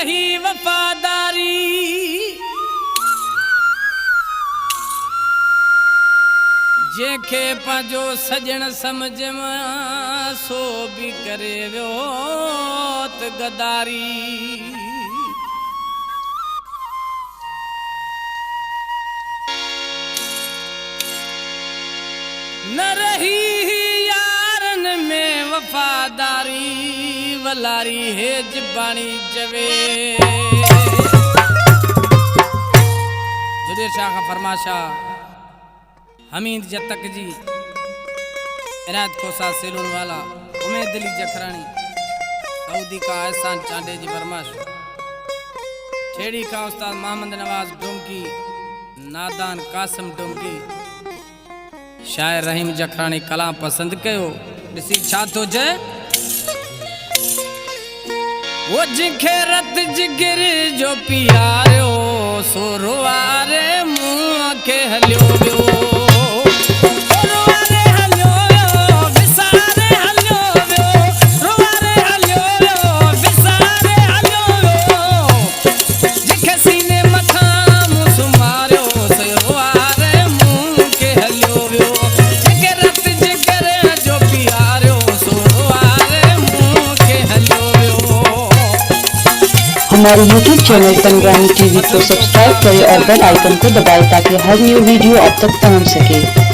रही वफादारी जेके पंहिंजो सजण समझ में सो भी करे वियो त गदारी न रही यारन में वफादारी वलारी है जबानी जवे जुदेर शाह का फरमाशा हमीद जतक जी इनायत खोसा सेलून वाला उमेद अली जखरानी सऊदी का एहसान चांडे जी फरमाश ठेड़ी का उस्ताद मोहम्मद नवाज डोंकी नादान कासिम डोंकी शायर रहीम जखरानी कलाम पसंद कयो ॾिसी छा थो चए वो जिखे रत जिगर जो पियारियो सो रोआरे मुंह के हलियो वियो हमारे YouTube चैनल संग्रामी टीवी को सब्सक्राइब करें और बेल आइकन को दबाएं ताकि हर न्यू वीडियो आप तक पहुंच सके।